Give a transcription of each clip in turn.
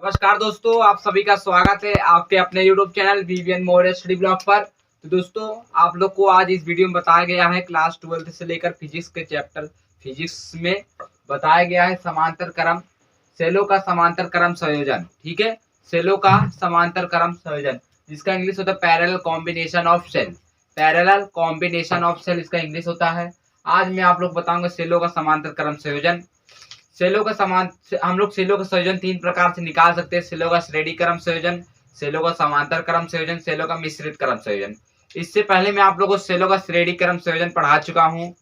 नमस्कार दोस्तों, आप सभी का स्वागत है आपके अपने YouTube channel VVN Maurya study blog पर। तो दोस्तों, आप लोग को आज इस वीडियो में बताया गया है क्लास 12 से लेकर फिजिक्स के चैप्टर फिजिक्स में बताया गया है समांतर क्रम सेलों का समांतर क्रम संयोजन। ठीक है, सेलों का समांतर क्रम संयोजन जिसका इंग्लिश होता है parallel combination of cell. Parallel combination of cell इसका इंग्लिश होता है। आज मैं आप लोग बताऊंगा सेलों का समांतर क्रम संयोजन। सेलों का हम लोग सेलों का संयोजन तीन प्रकार से निकाल सकते हैं। सेलों का श्रेणी क्रम संयोजन, सेलों का समांतर क्रम संयोजन, सेलों का मिश्रित क्रम संयोजन। इससे पहले मैं आप लोगों को सेलों का श्रेणी क्रम संयोजन पढ़ा चुका हूँ।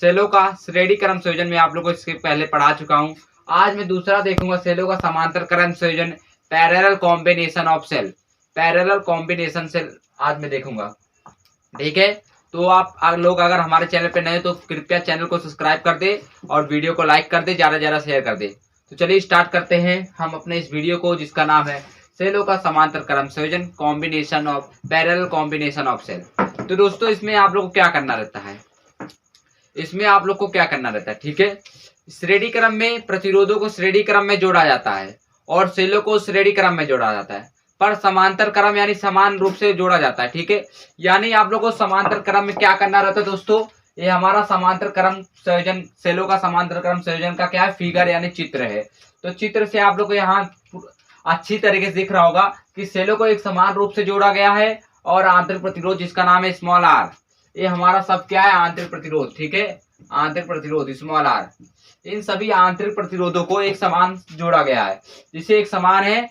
सेलों का श्रेणी क्रम संयोजन में आप लोगों को इसके पहले पढ़ा चुका हूँ। आज मैं दूसरा देखूंगा सेलों का समांतर क्रम संयोजन, parallel combination of cell. Parallel combination cell आज मैं देखूंगा। ठीक है, तो आप लोग अगर हमारे चैनल पे नए तो कृपया चैनल को सब्सक्राइब कर दे और वीडियो को लाइक कर दे, ज्यादा से ज्यादा शेयर कर दे। तो चलिए स्टार्ट करते हैं हम अपने इस वीडियो को जिसका नाम है सेलों का समांतर क्रम संयोजन, combination of parallel combination of cell. तो दोस्तों, इसमें आप लोग को क्या करना रहता है, ठीक है। श्रेणी क्रम में प्रतिरोधों को श्रेणी क्रम में जोड़ा जाता है और सेलों को श्रेणी क्रम में जोड़ा जाता है, पर समांतर क्रम यानी समान रूप से जोड़ा जाता है। ठीक है, यानी आप लोगों को समांतर क्रम में क्या करना रहता है दोस्तों, ये हमारा समांतर क्रम संयोजन, सेलों का समांतर क्रम संयोजन का क्या है, फिगर यानी चित्र है। तो चित्र से आप लोग को यहाँ अच्छी तरीके से दिख रहा होगा कि सेलों को एक समान रूप से जोड़ा गया है और आंतरिक प्रतिरोध जिसका नाम है स्मॉल आर, ये हमारा सब क्या है, आंतरिक प्रतिरोध। ठीक है, आंतरिक प्रतिरोध स्मॉल आर, इन सभी आंतरिक प्रतिरोधों को एक समान जोड़ा गया है जिसे एक समान है।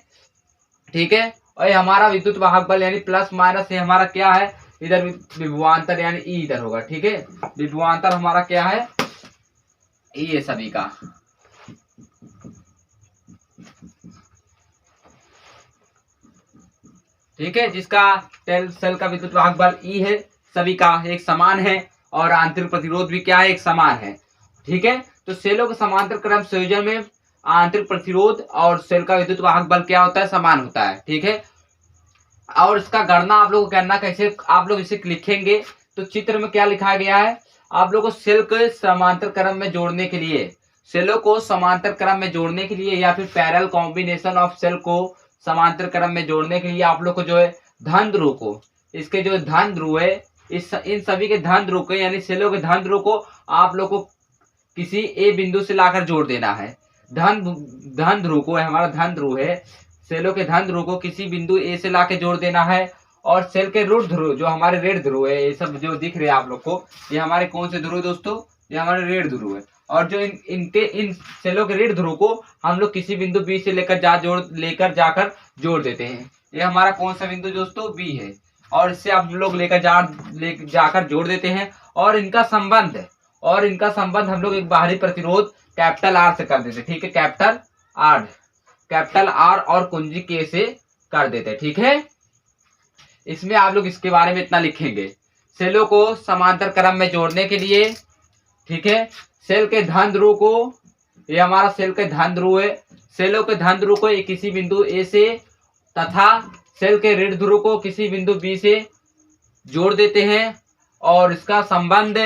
ठीक है, और ये हमारा विद्युत वाहक बल यानी प्लस माइनस, ये हमारा क्या है, इधर विभवांतर यानी ई इधर होगा। ठीक है, विभवांतर हमारा क्या है, ई है सभी का। ठीक है, जिसका सेल का विद्युत वाहक बल ई है, सभी का एक समान है और आंतरिक प्रतिरोध भी क्या है, एक समान है। ठीक है, तो सेलों के समांतर क्रम संयोजन में आंतरिक प्रतिरोध और सेल का विद्युत वाहक बल क्या होता है, समान होता है। ठीक है, और इसका गणना आप लोग को करना कैसे, आप लोग इसे लिखेंगे तो चित्र में क्या लिखा गया है, आप लोग को सेल के समांतर क्रम में जोड़ने के लिए, सेलों को समांतर क्रम में जोड़ने के लिए या फिर पैरेलल कॉम्बिनेशन ऑफ सेल को समांतर क्रम में जोड़ने के लिए आप लोग को जो है धन ध्रुव को, इसके जो धन ध्रुव है, इन सभी के धन ध्रुव को यानी सेलों के धन ध्रुव को आप लोग को किसी ए बिंदु से लाकर जोड़ देना है। धन ध्रुव को, हमारा धन ध्रुव है, सेलों के धन ध्रुव को किसी बिंदु ए से लाके जोड़ देना है। और सेल के ऋण ध्रुव जो हमारे ऋण ध्रुव है, ये सब जो दिख रहे हैं आप लोग को, ये हमारे कौन से ध्रुव दोस्तों, ये हमारे ऋण ध्रुव है। और जो इन सेलों के ऋण ध्रुव को हम लोग किसी बिंदु बी से लेकर जाकर जोड़ देते हैं। ये हमारा कौन सा बिंदु दोस्तों, बी है, और इससे आप लोग जाकर जोड़ देते हैं। और इनका संबंध हम लोग एक बाहरी प्रतिरोध कैपिटल आर से कर देते। ठीक है, कैपिटल आर और कुंजी के से कर देते। ठीक है, इसमें आप लोग इसके बारे में इतना लिखेंगे, सेलों को समांतर क्रम में जोड़ने के लिए, ठीक है, सेल के धन ध्रुव को, ये हमारा सेल के धन ध्रुव है, सेलों के धन ध्रुव को किसी बिंदु ए से तथा सेल के ऋण ध्रुव को किसी बिंदु बी से जोड़ देते हैं। और इसका संबंध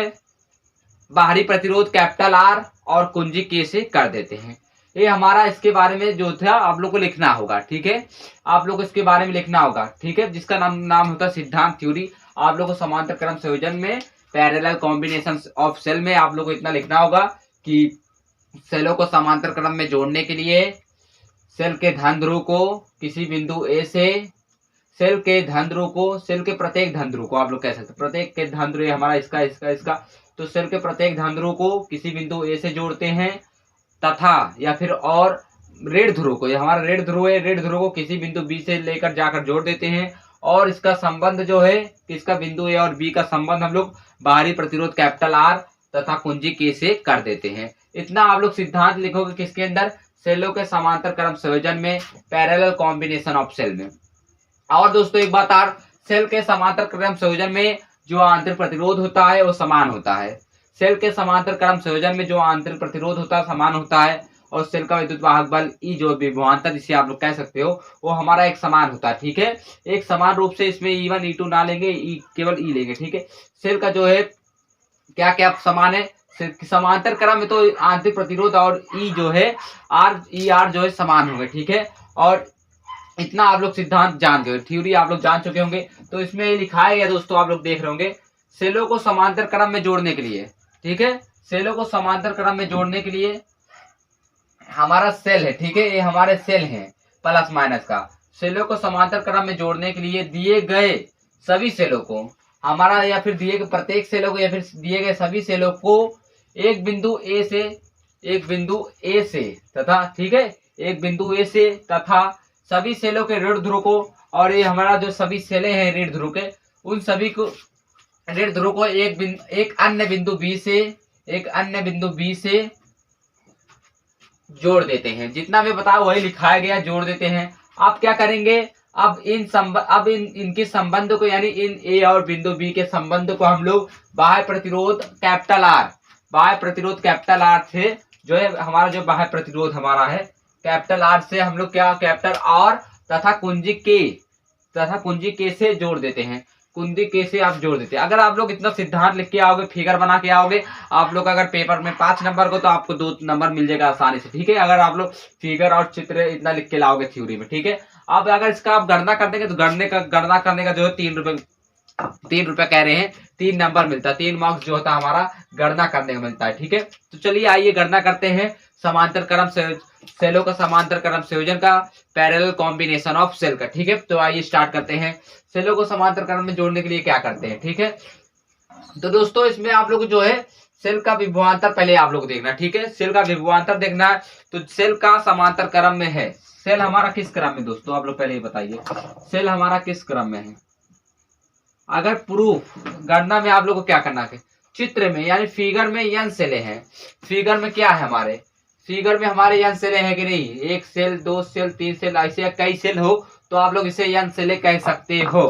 बाहरी प्रतिरोध कैपिटल आर और कुंजी के से कर देते हैं। ये हमारा इसके बारे में जो था आप लोग को लिखना होगा। ठीक है, आप लोग को इसके बारे में लिखना होगा। ठीक है, जिसका नाम होता है सिद्धांत थ्योरी। आप लोग को समांतर क्रम संयोजन में पैरेलल कॉम्बिनेशन ऑफ सेल में आप लोग को इतना लिखना होगा कि सेलों को समांतर क्रम में जोड़ने के लिए सेल के धन ध्रुव को किसी बिंदु ए से, सेल के प्रत्येक धन ध्रुव को आप लोग कह सकते हैं, प्रत्येक के धन ध्रुव हमारा इसका, तो सेल के प्रत्येक धन ध्रुव को किसी बिंदु ए से जोड़ते हैं तथा या फिर और ऋण ध्रुव को, ये हमारा ऋण ध्रुव है, ऋण ध्रुव को किसी बिंदु बी से लेकर जाकर जोड़ देते हैं। और इसका संबंध जो है, किसका, बिंदु ए और बी का संबंध हम लोग बाहरी प्रतिरोध कैपिटल आर तथा कुंजी के से कर देते हैं। इतना आप लोग सिद्धांत लिखोगे किसके अंदर, सेलों के समांतर क्रम संयोजन में, पैरेलल कॉम्बिनेशन ऑफ सेल में। और दोस्तों एक बात और, सेल के समांतर क्रम संयोजन में जो आंतरिक प्रतिरोध होता है वो समान होता है। सेल के समांतर क्रम संयोजन में जो आंतरिक प्रतिरोध होता है समान होता है और सेल का विद्युत वाहक बल ई जो विभवांतर जिसे आप लोग कह सकते हो, वो हमारा एक समान होता है। ठीक है, एक समान रूप से इसमें E1 E2 ना लेंगे, केवल ई लेंगे। ठीक है, सेल का जो है क्या क्या समान है, समांतर क्रम में तो आंतरिक प्रतिरोध और ई जो है आर जो है समान होंगे। ठीक है, और इतना आप लोग सिद्धांत जान गए, थ्योरी आप लोग जान चुके होंगे। तो इसमें लिखाया गया दोस्तों, आप लोग देख रहे होंगे, सेलों को समांतर क्रम में जोड़ने के लिए, ठीक है, सेलों को समांतर क्रम में जोड़ने के लिए हमारा सेल है, ठीक है, ये हमारे सेल हैं प्लस माइनस का। सेलों को समांतर क्रम में जोड़ने के लिए दिए गए सभी सेलों को हमारा, या फिर दिए गए प्रत्येक सेलों को, या फिर दिए गए सभी सेलों को एक बिंदु ए से तथा, ठीक है, एक बिंदु ए से तथा सभी सेलों के ऋण ध्रुव को, और ये हमारा जो सभी सेलें हैं ऋण ध्रुव के, उन सभी को ऋण ध्रुव को एक अन्य बिंदु बी से जोड़ देते हैं। जितना भी बताया वही लिखाया गया, जोड़ देते हैं। अब क्या करेंगे, अब इनके संबंध को, यानी इन ए और बिंदु बी के संबंध को हम लोग बाह्य प्रतिरोध कैपिटल आर से, जो है हमारा जो बाह्य प्रतिरोध हमारा है कैपिटल आर से, हम लोग क्या कैपिटल आर तथा कुंजी के से जोड़ देते हैं। कुंजी के से आप जोड़ देते हैं। अगर आप लोग इतना सिद्धांत लिख के आओगे, फिगर बना के आओगे, आप लोग अगर पेपर में 5 नंबर को, तो आपको 2 नंबर मिल जाएगा आसानी से, ठीक है, अगर आप लोग फिगर और चित्र इतना लिख के लाओगे थ्योरी में, ठीक है। अब अगर इसका आप गणना कर देंगे तो गणना करने का जो है 3 रुपए कह रहे हैं, 3 नंबर मिलता है, 3 मार्क्स जो होता है हमारा गणना करने का मिलता है, ठीक है। तो चलिए आइए गणना करते हैं समांतर क्रम सेलों का समांतर क्रम संयोजन का, पैरेलल कॉम्बिनेशन ऑफ सेल का, ठीक है। तो आइए स्टार्ट करते हैं। सेलों को समांतर क्रम में जोड़ने के लिए क्या करते हैं, ठीक है। तो दोस्तों इसमें आप लोग जो है सेल का विभवांतर पहले आप लोग देखना, ठीक है, सेल का विभवांतर देखना है। तो सेल का समांतर क्रम में है, सेल हमारा किस क्रम में दोस्तों, आप लोग पहले ये बताइए, सेल हमारा किस क्रम में है। अगर प्रूफ गणना में आप लोग को क्या करना है, चित्र में यानी फिगर में n सेलें हैं, फिगर में क्या है हमारे, फिगर में हमारे n सेलें हैं कि नहीं, 1 सेल 2 सेल 3 सेल, ऐसे कई सेल हो तो आप लोग इसे n सेलें कह सकते हो,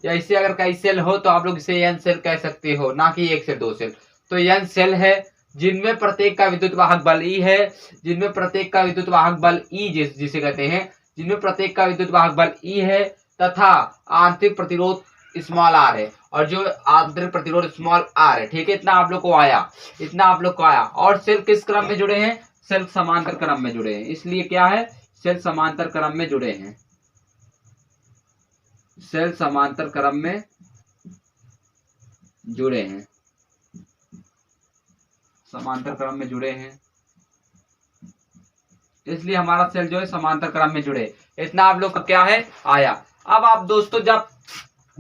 या इसे अगर कई सेल हो तो आप लोग इसे n सेल कह सकते हो, ना कि 1 से 2 सेल। तो n सेल है जिनमें प्रत्येक का विद्युत वाहक बल E है, जिनमें प्रत्येक का विद्युत वाहक बल E जिसे कहते हैं, जिनमें प्रत्येक का विद्युत वाहक बल E है, तथा आंतरिक प्रतिरोध स्मॉल r है, और जो आंतरिक प्रतिरोध स्मॉल r है, ठीक है। इतना आप लोग को आया, और सेल किस क्रम में जुड़े हैं, सेल समांतर क्रम में जुड़े हैं, इसलिए क्या है, सेल समांतर क्रम में जुड़े हैं, सेल समांतर क्रम में जुड़े हैं, समांतर क्रम में जुड़े हैं, इसलिए हमारा सेल जो है समांतर क्रम में जुड़े। इतना आप लोग को क्या है आया। अब आप दोस्तों जब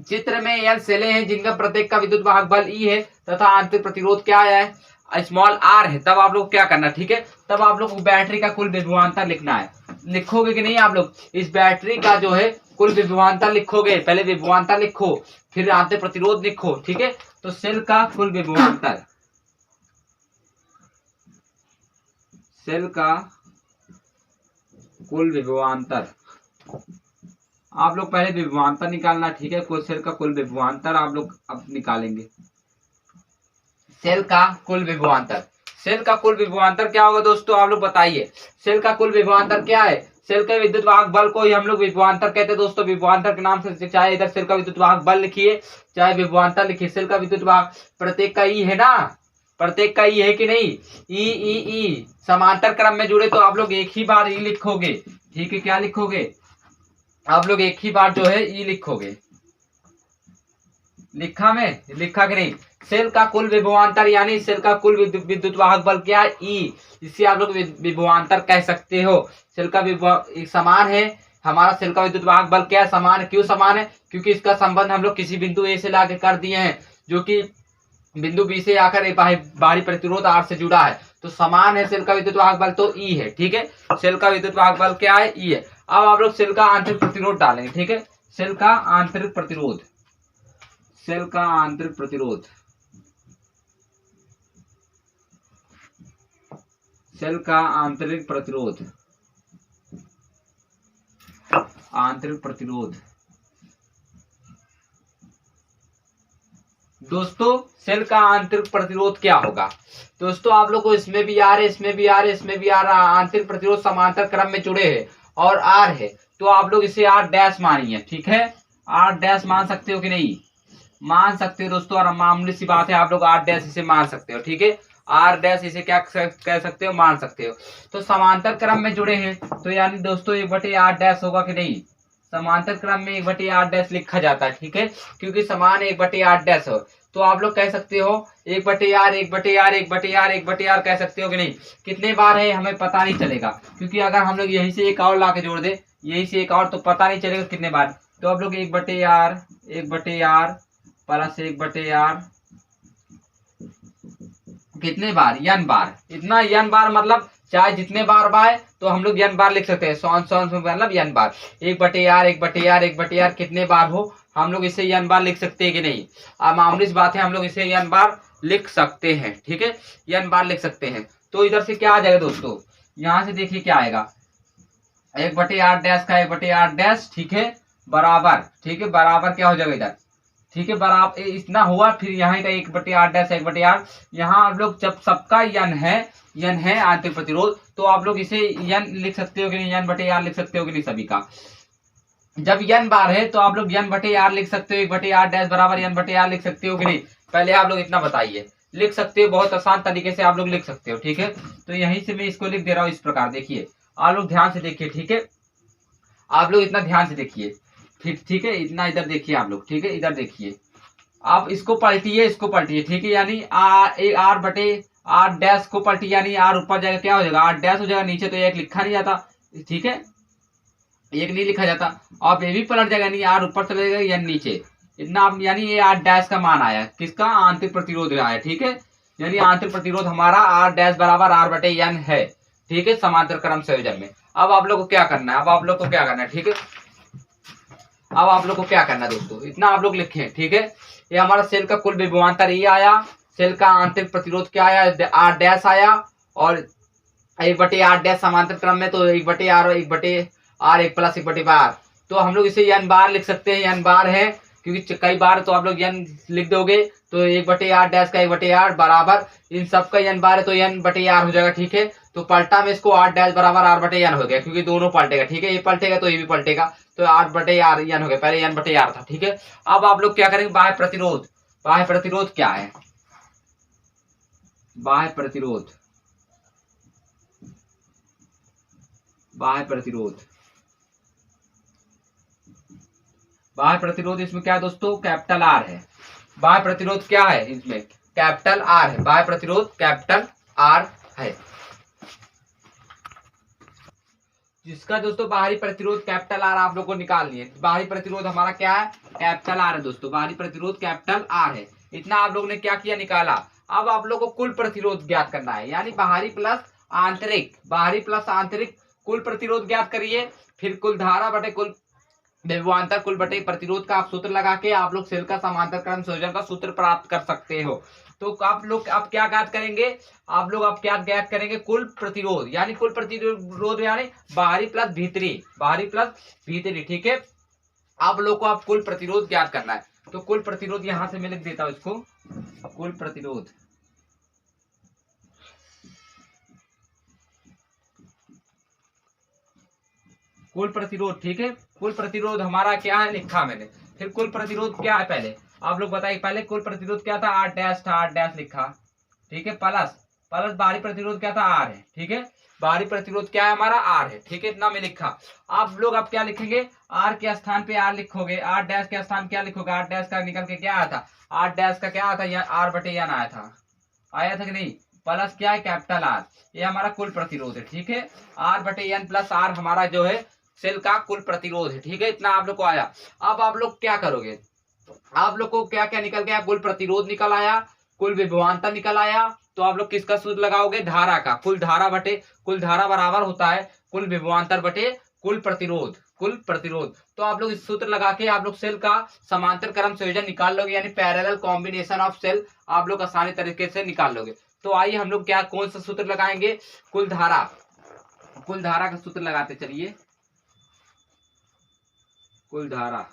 चित्र में n सेलें हैं जिनका प्रत्येक का विद्युत वाहक बल E है तथा आंतरिक प्रतिरोध क्या है, स्मॉल r है, तब आप लोग क्या करना, ठीक है, तब आप लोग बैटरी का कुल विभवांतर लिखना है। लिखोगे कि नहीं आप लोग, इस बैटरी का जो है कुल विभवांतर लिखोगे, पहले विभवांतर लिखो फिर आंतरिक प्रतिरोध लिखो, ठीक है। तो सेल का कुल विभवांतर, सेल का कुल विभवांतर, आप लोग पहले विभवांतर निकालना, ठीक है, कुल सेल का कुल विभवांतर आप लोग अब निकालेंगे। सेल का कुल विभवांतर, सेल का कुल विभवांतर क्या होगा दोस्तों, आप लोग बताइए, सेल का कुल विभवांतर क्या है। सेल के विद्युत वाहक बल को ही हम लोग विभवांतर कहते हैं दोस्तों। विभवांतर के नाम से चाहे इधर सेल का विद्युत वाहक बल लिखिए, चाहे विभवांतर लिखिए, सेल का विद्युत वाहक प्रत्येक का ई है ना, प्रत्येक का ई है कि नहीं, ई समांतर क्रम में जुड़े तो आप लोग एक ही बार ई लिखोगे, ठीक है। क्या लिखोगे आप लोग, एक ही बार जो है ई लिखोगे, लिखा कि नहीं। सेल का कुल विभवांतर यानी सेल का कुल विद्युत वाहक बल क्या है, ई, इसे आप लोग विभवांतर कह सकते हो। सेल का समान है, हमारा सेल का विद्युत वाहक बल क्या है, समान है। क्यों समान है, क्योंकि इसका संबंध हम लोग किसी बिंदु ए से लाके कर दिए हैं, जो कि बिंदु बी से आकर बाहरी प्रतिरोध आर से जुड़ा है, तो समान है सेल का विद्युत वाहक बल, तो ई है, ठीक है। सेल का विद्युत वाहक बल क्या है, ई है। अब आप लोग सेल का आंतरिक प्रतिरोध डालेंगे, ठीक है, सेल का आंतरिक प्रतिरोध, सेल का आंतरिक प्रतिरोध, सेल का आंतरिक प्रतिरोध, आंतरिक प्रतिरोध दोस्तों, सेल का आंतरिक प्रतिरोध क्या होगा दोस्तों, आप लोग को इसमें भी आ रहे, इसमें भी आ रहे, इसमें भी आ रहा, आंतरिक प्रतिरोध समांतर क्रम में जुड़े हैं और आर है, तो आप लोग इसे आर डैश मानिए, ठीक है। आर डैश मान सकते हो कि नहीं, मान सकते हो दोस्तों, और मामूली सी बात है, आप लोग आर डैश इसे मान सकते हो, ठीक है। आर डैश, इसे क्या कह सकते हो, मान सकते हो। तो समांतर क्रम में जुड़े हैं तो यानी दोस्तों 1/8 डैश होगा कि नहीं, समांतर क्रम में 1/8 डैश लिखा जाता है, ठीक है, क्योंकि समान 1/8 डैश हो। तो आप लोग कह सकते हो 1/8 1/8 1/8 1/8 कह सकते हो कि नहीं। कितने बार है हमें पता नहीं चलेगा, क्योंकि अगर हम लोग यहीं से एक और ला के जोड़ दे, यहीं से एक और, तो पता नहीं चलेगा कितने बार। तो आप लोग 1/8 1/8 प्लस 1/8 कितने बार, n बार, इतना n बार मतलब चाहे जितने बार बाय तो हम लोग n बार लिख सकते हैं, सौ सौ मतलब n बार। 1/8 1/8 1/8 कितने बार हो, हम लोग इसे n बार लिख सकते हैं कि नहीं। अब मामूली सी बात है, हम लोग इसे n बार लिख सकते हैं, ठीक है, n बार लिख सकते हैं। तो इधर से क्या आ जाएगा दोस्तों, यहाँ से देखिए क्या आएगा, 1/8 डैश का 1/8 डैश, ठीक है, बराबर, ठीक है, बराबर क्या हो जाएगा इधर, ठीक है, बराबर इतना हुआ, फिर यहाँ का 1/8 डैश 1/8, यहाँ आप लोग जब सबका यन है आंतरिक प्रतिरोध, तो आप लोग इसे यन लिख सकते हो कि नहीं, n/r लिख सकते हो कि नहीं सभी का। जब n बार है तो आप लोग n/r लिख सकते हो, 1/8 डैश बराबर n/r लिख सकते हो कि नहीं, पहले आप लोग इतना बताइए। लिख सकते हो, बहुत आसान तरीके से आप लोग लिख सकते हो, ठीक है। तो यहीं से मैं इसको लिख दे रहा हूँ इस प्रकार, देखिए आप लोग ध्यान से देखिए, ठीक है, आप लोग इतना ध्यान से देखिए, ठीक है, इतना इधर देखिए आप लोग, ठीक है, इधर देखिए, आप इसको पलटिए, इसको पलटिए, ठीक है, यानी r डैश को पलटिए, यानी r ऊपर जाएगा क्या हो जाएगा, r डैश हो जाएगा, नीचे तो एक लिखा नहीं जाता, ठीक है, एक नहीं लिखा जाता। आप ये भी पलट जाएगा, यानी r ऊपर चले जाएगा या नीचे, इतना आप, यानी ये r डैश का मान आया, किसका, आंतरिक प्रतिरोध आया, ठीक है, यानी आंतरिक प्रतिरोध हमारा r डैश बराबर r/n है, ठीक है, समांतर क्रम संयोजन में। अब आप लोग को क्या करना है, अब आप लोग को क्या करना है, ठीक है, अब आप लोग को क्या करना है दोस्तों, इतना आप लोग लिखें, ठीक है। ये हमारा सेल का कुल विभवांतर ये आया, सेल का आंतरिक प्रतिरोध क्या आया, आर डैश आया, और 1/8 डैश समांतर क्रम में, तो 1/r और 1/r 1 प्लस 1/r, तो हम लोग इसे n बार लिख सकते हैं, n बार है क्योंकि कई बार, तो आप लोग n लिख दोगे, तो 1/8 डैश का 1/8 बराबर, इन सब का n बार है तो n/r हो जाएगा, ठीक है। तो पलटा में इसको r डैश बराबर r/n हो गया, क्योंकि दोनों पलटेगा, ठीक है, ये पलटेगा तो ये भी पलटेगा, तो r/r हो गया, पहले n/r था, ठीक है। अब आप लोग क्या करेंगे, बाह्य प्रतिरोध, बाह्य प्रतिरोध क्या है, बाह्य प्रतिरोध, बाह्य प्रतिरोध, बाह्य प्रतिरोध इसमें क्या है दोस्तों, कैपिटल आर है। बाह्य प्रतिरोध क्या है इसमें, कैपिटल आर है, बाह्य प्रतिरोध कैपिटल आर है, जिसका दोस्तों बाहरी प्रतिरोध कैपिटल आर आप लोग को निकालनी है। बाहरी प्रतिरोध हमारा क्या है, कैपिटल आर है दोस्तों, बाहरी प्रतिरोध कैपिटल आर है। इतना आप लोग ने क्या किया, निकाला। अब आप लोग को कुल प्रतिरोध ज्ञात करना है, यानी बाहरी प्लस आंतरिक, बाहरी प्लस आंतरिक कुल प्रतिरोध ज्ञात करिए, फिर कुल धारा बटे कुल विभवांतर कुल बटे प्रतिरोध का आप सूत्र लगा के आप लोग सेल का समांतर क्रम संयोजन का सूत्र प्राप्त कर सकते हो। तो आप लोग अब क्या ज्ञात करेंगे, आप लोग अब क्या ज्ञात करेंगे, कुल प्रतिरोध, यानी कुल प्रतिरोध यानी बाहरी प्लस भीतरी, बाहरी प्लस भीतरी, ठीक है। आप लोग को अब कुल प्रतिरोध ज्ञात करना है, तो कुल प्रतिरोध यहां से मैं लिख देता हूं इसको, कुल प्रतिरोध, कुल प्रतिरोध, ठीक है, कुल प्रतिरोध हमारा क्या है लिखा मैंने। फिर कुल प्रतिरोध क्या है, पहले आप लोग बताइए, पहले कुल प्रतिरोध क्या था, आर डैश था, आर डैश लिखा, ठीक है, प्लस प्लस बाहरी प्रतिरोध क्या था, आर है, ठीक है, बाहरी प्रतिरोध क्या है हमारा, आर है, ठीक है, इतना में लिखा। आप लोग अब क्या लिखेंगे, आर के स्थान पे आर लिखोगे, आर डैश के स्थान क्या लिखोगे, आर डैश का निकल के क्या आया था, आर डैश का क्या आया था, r/n आया था, आया था कि नहीं, प्लस क्या है, कैपिटल आर, ये हमारा कुल प्रतिरोध है, ठीक है, r/n प्लस आर हमारा जो है सेल का कुल प्रतिरोध है, ठीक है, इतना आप लोग को आया। अब आप लोग क्या करोगे, आप लोग को क्या क्या निकल गया, कुल प्रतिरोध निकल आया, कुल विभवांतर निकल आया, तो आप लोग किसका सूत्र लगाओगे, धारा का, कुल धारा बटे कुल धारा बराबर होता है कुल विभवांतर बटे कुल प्रतिरोध, कुल प्रतिरोध। तो आप लोग इस सूत्र लगा के आप लोग सेल का समांतर क्रम संयोजन निकाल लोगे, यानी पैरेलल कॉम्बिनेशन ऑफ सेल आप लोग आसानी तरीके से निकाल लोगे। तो आइए हम लोग क्या कौन सा सूत्र लगाएंगे, कुल धारा, कुल धारा का सूत्र लगाते चलिए, कुल धारा,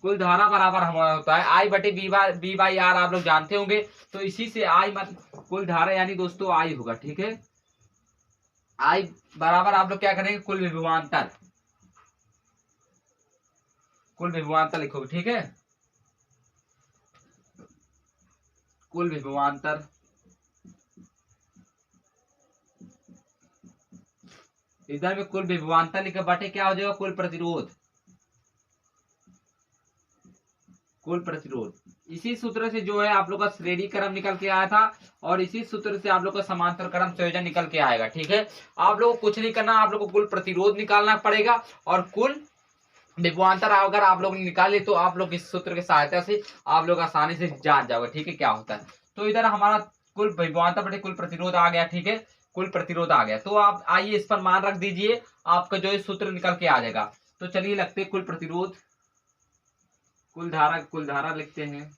कुल धारा बराबर हमारा होता है आई बटे बी बाई आर, आप लोग जानते होंगे। तो इसी से आई मत कुल धारा यानी दोस्तों आई होगा, ठीक है, आई बराबर आप लोग क्या करेंगे, कुल विभवांतर, कुल विभवांतर लिखोगे, ठीक है, कुल विभवांतर, इधर में कुल विभवांतर लिखा बटे क्या हो जाएगा, कुल प्रतिरोध, कुल प्रतिरोध। इसी सूत्र से जो है आप लोग का श्रेणी क्रम निकल के आया था और इसी सूत्र से आप लोग का समांतर क्रम संयोजन निकल के आएगा। ठीक है, आप लोग को कुछ नहीं करना, आप लोग को कुल प्रतिरोध निकालना पड़ेगा और कुल विभवांतर अगर आप लोग निकाले तो आप लोग इस सूत्र की सहायता से आप लोग आसानी से जान जाओगे। ठीक है, क्या होता है। तो इधर हमारा कुल विभवांतर बटे कुल प्रतिरोध आ गया। ठीक है, कुल प्रतिरोध आ गया। तो आप आइए इस पर मान रख दीजिए, आपका जो है सूत्र निकल के आ जाएगा। तो चलिए लगते कुल प्रतिरोध, कुल धारा लिखते हैं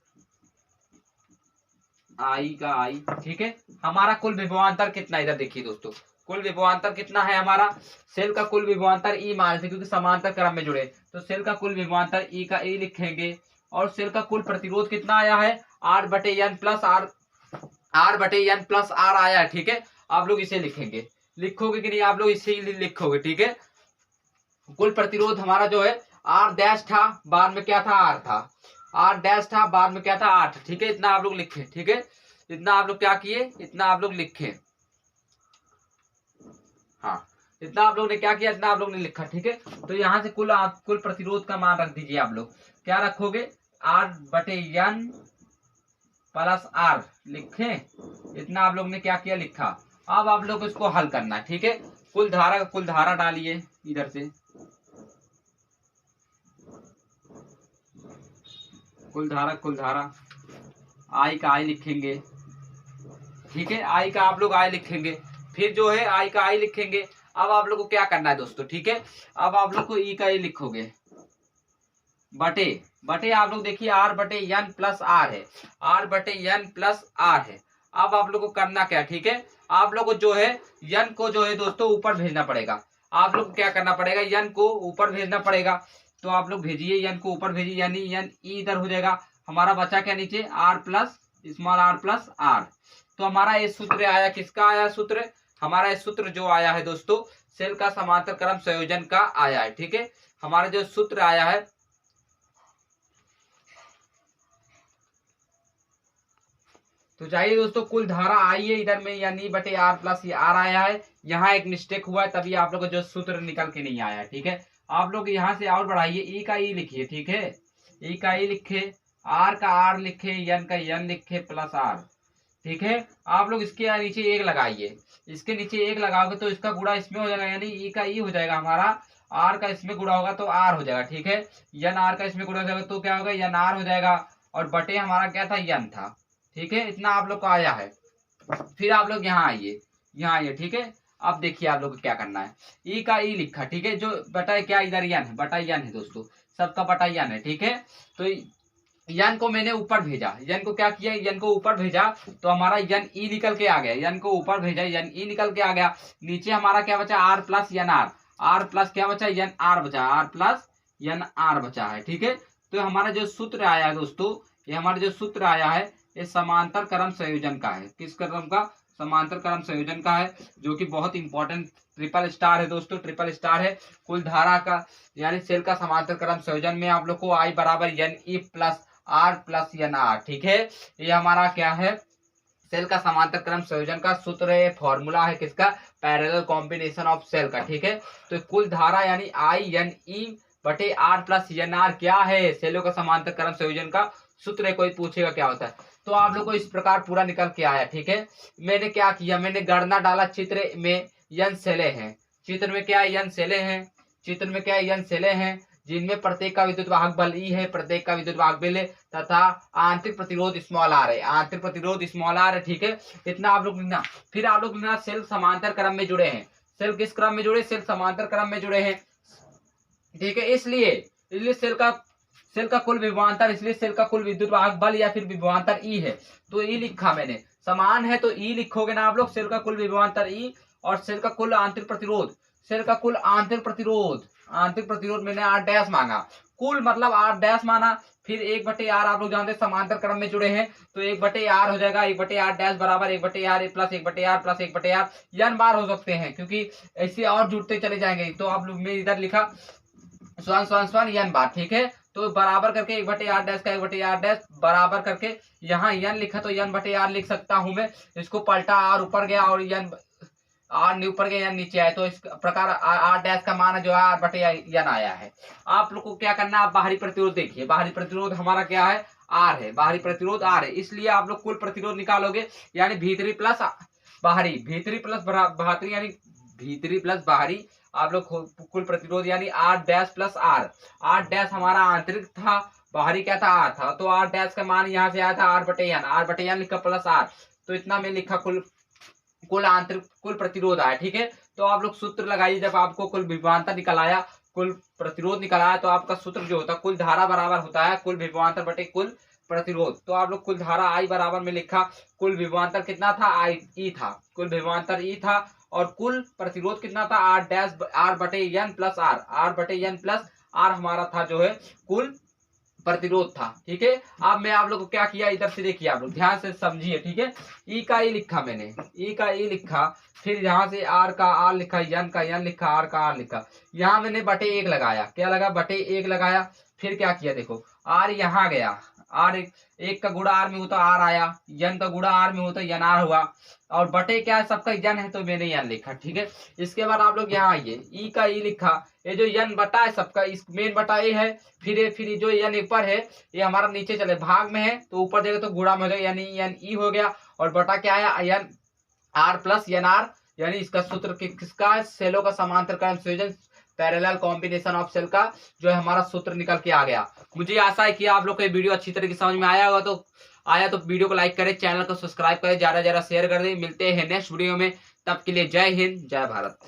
आई का आई। ठीक है, हमारा कुल विभवांतर कितना, इधर देखिए दोस्तों, कुल विभवांतर कितना है हमारा, सेल का कुल विभवांतर ई मान थे क्योंकि समांतर क्रम में जुड़े, तो सेल का कुल विभवांतर ई का ई लिखेंगे। और सेल का कुल प्रतिरोध कितना आया है, आर बटे एन प्लस आर, आर बटे एन प्लस आर आया है। ठीक है, आप लोग इसे लिखेंगे, लिखोगे कि नहीं, आप लोग इसे ही लिखोगे। ठीक है, कुल प्रतिरोध हमारा जो है आर डैश था, बाद में क्या था आर था, आर डैश था, बाद में क्या था 8। ठीक है, इतना आप लोग लिखे। ठीक है, इतना आप लोग क्या किए, इतना आप लोग लिखे। हाँ, इतना आप लोग ने क्या किया, इतना आप लोग ने लिखा। ठीक है, तो यहाँ से कुल प्रतिरोध का मान रख दीजिए। आप लोग क्या रखोगे, आर बटे एन प्लस आर लिखे, इतना आप लोग ने क्या किया, लिखा। अब आप लोग इसको हल करना है। ठीक है, कुल धारा डालिए इधर से, कुल धारा आई का आई लिखेंगे। ठीक है, आई का आप लोग आई लिखेंगे, फिर जो है आई का आई लिखेंगे। अब आप लोग को क्या करना है दोस्तों, ठीक है, अब आप लोग को ई का ई लिखोगे, बटे बटे आप लोग देखिए आर बटे एन प्लस आर है, आर बटे एन प्लस आर है। अब आप लोग को करना क्या, ठीक है, आप लोग को जो है एन को जो है दोस्तों ऊपर भेजना पड़ेगा। आप लोग को क्या करना पड़ेगा, एन को ऊपर भेजना पड़ेगा। तो आप लोग भेजिए, एन को ऊपर भेजिए, यानी एन ई इधर हो जाएगा। हमारा बचा क्या नीचे, R plus small R plus R. तो हमारा ये सूत्र आया, किसका आया सूत्र, हमारा ये सूत्र जो आया है दोस्तों सेल का समांतर क्रम संयोजन का आया है। ठीक है, हमारा जो सूत्र आया है, तो चाहिए दोस्तों कुल धारा आई है इधर में, यानी बटे आर प्लस ये आर आया है। यहाँ एक मिस्टेक हुआ है, तभी आप लोग को जो सूत्र निकल के नहीं आया। ठीक है, आप लोग यहाँ से और बढ़ाइए, ई का ई लिखिए। ठीक है, ई का ई लिखे, आर का आर लिखे, एन का एन लिखे प्लस आर। ठीक है, आप लोग इसके नीचे एक लगाइए, इसके नीचे एक लगाओगे तो इसका गुणा इसमें हो जाएगा, यानी ई का ई हो जाएगा हमारा, आर का इसमें गुणा होगा तो आर हो जाएगा। ठीक है, एन आर का इसमें गुणा हो जाएगा तो क्या होगा, एन आर हो जाएगा। और बटे हमारा क्या था, एन था। ठीक है, इतना आप लोग को आया है। फिर आप लोग यहाँ आइए, यहाँ आइए। ठीक है, अब देखिए आप लोग को क्या करना है, ई का ई लिखा। ठीक है, जो बटा क्या इधर एन है, बटा एन है दोस्तों, सबका बटा एन है। ठीक है, तो एन को मैंने ऊपर भेजा, एन को क्या किया, एन को ऊपर भेजा तो हमारा एन ई निकल के आ गया, एन को ऊपर भेजा, एन ई निकल के आ गया। नीचे हमारा क्या बचा, R plus N R, R plus क्या बचा, एन आर बचा, आर प्लस एन आर बचा है। ठीक है, तो हमारा जो सूत्र आया है दोस्तों, ये हमारा जो सूत्र आया है ये समांतर क्रम संयोजन का है। किस क्रम का, समांतर क्रम संयोजन का है, जो कि बहुत इंपॉर्टेंट ट्रिपल स्टार है दोस्तों, ट्रिपल स्टार है। कुल धारा का यानी सेल का समांतर क्रम संयोजन में आप लोग को आई बराबर N E plus R plus N R. ठीक है, ये हमारा क्या है, सेल का समांतर क्रम संयोजन का सूत्र है, फॉर्मूला है किसका, पैरेलल कॉम्बिनेशन ऑफ सेल का। ठीक है, तो कुल धारा यानी आई एन ई बटे आर प्लस एन आर क्या है, सेलों का समांतर क्रम संयोजन का सूत्र है। कोई पूछेगा क्या होता है, तो आप लोग को इस प्रकार पूरा निकल के आया। ठीक है, मैंने क्या किया, मैंने गणना डाला, चित्र में एन सेले हैं, चित्र में क्या एन सेले हैं, चित्र में क्या एन सेले हैं, जिनमें प्रत्येक का विद्युत वाहक बल ई है, प्रत्येक का विद्युत वाहक बल है, तथा आंतरिक प्रतिरोध स्मॉल आर है, आंतरिक प्रतिरोध स्मॉल आर है। ठीक है, इतना आप लोग लिखना। फिर आप लोग लिखना सेल समांतर क्रम में जुड़े हैं, सेल किस क्रम में जुड़े, सेल समांतर क्रम में जुड़े हैं। ठीक है, इसलिए सेल का कुल विभवांतर, इसलिए सेल का कुल विद्युत वाहक बल या फिर विभवांतर ई है, तो ई लिखा मैंने, समान है तो ई लिखोगे ना आप लोग, सेल का कुल विभवांतर ई, और सेल का कुल आंतरिक प्रतिरोध, सेल का कुल आंतरिक प्रतिरोध मैंने आर डैश मांगा, कुल मतलब आर डैश माना। फिर एक बटे आर, आप लोग जानते हैं समांतर क्रम में जुड़े हैं तो एक बटे आर हो जाएगा, एक बटे आर डैश बराबर एक बटे आर प्लस एक बटे आर प्लस एक बटे आर एन बार हो सकते हैं, क्योंकि ऐसे और जुड़ते चले जाएंगे। तो आप लोग, मैं इधर लिखा स्वान एन बार। ठीक है, तो बराबर करके एक बटे आर डैश का एक बटे आर डैश बराबर करके यहाँ एन लिखा तो एन बटे आर लिख सकता हूं मैं, इसको पलटा आर ऊपर गया और एन आर ऊपर गया या नीचे आए, तो इस प्रकार आर डैश का मान जो है आर बटे एन आया है। आप लोग को क्या करना है, आप बाहरी प्रतिरोध देखिए, बाहरी प्रतिरोध हमारा क्या है, आर है, बाहरी प्रतिरोध आर है, इसलिए आप लोग कुल प्रतिरोध निकालोगे, यानी भीतरी प्लस बाहरी, भीतरी प्लस बाहरी, यानी भीतरी प्लस बाहरी, आप लोग कुल प्रतिरोध यानी R dash plus R. R dash हमारा आंतरिक था, बाहरी क्या था, आर था, तो आर डैश का मान यहाँ से आया था आर बटे एन लिखा प्लस आर, तो इतना में लिखा कुल आंतरिक कुल प्रतिरोध आया। ठीक है, तो आप लोग सूत्र लगाइए, जब आपको कुल विभवांतर निकल आया, कुल प्रतिरोध निकल आया, तो आपका सूत्र जो होता है कुल धारा बराबर होता है कुल विभवांतर बटे कुल प्रतिरोध। तो आप लोग कुल धारा आई बराबर में लिखा, कुल विभवांतर कितना था, आई ई था, कुल विभवांतर ई था, और कुल प्रतिरोध कितना था, आर डैश आर बटे एन प्लस आर, आर बटे एन प्लस आर हमारा था जो है कुल प्रतिरोध था। ठीक है, अब मैं आप लोग को क्या किया, इधर से देखिए, आप लोग ध्यान से समझिए। ठीक है, ई का ई लिखा मैंने, ई का ई लिखा, फिर यहाँ से आर का आर लिखा, एन का एन लिखा, आर का आर लिखा, यहाँ मैंने बटे एक लगाया, क्या लगा, बटे एक लगाया, फिर क्या किया, देखो आर यहाँ गया, आर एक का गुणा आर में होता आर आया, एन का गुणा आर में होता एन आर हुआ, और बटे क्या है, सबका एन है तो मैंने एन लिखा। ठीक है, इसके बाद आप लोग यहाँ आइए, ई का ई लिखा, ये जो एन बटा है सबका, इस मेन बटा ए है, फिर जो एन ऊपर है ये हमारा नीचे चले भाग में है, तो ऊपर जाएगा तो गुणा में हो जाएगा, यानी एन ई हो गया, और बटा क्या आया, N R plus N R, यानी इसका सूत्र किसका, सेलों का समांतर क्रम संयोजन, पैरेलल कॉम्बिनेशन ऑफ सेल का जो है हमारा सूत्र निकल के आ गया। मुझे आशा है कि आप लोग को ये वीडियो अच्छी तरीके से समझ में आया होगा, तो वीडियो को लाइक करें, चैनल को सब्सक्राइब करें, ज्यादा ज्यादा शेयर कर दें। मिलते हैं नेक्स्ट वीडियो में, तब के लिए जय हिंद, जय भारत।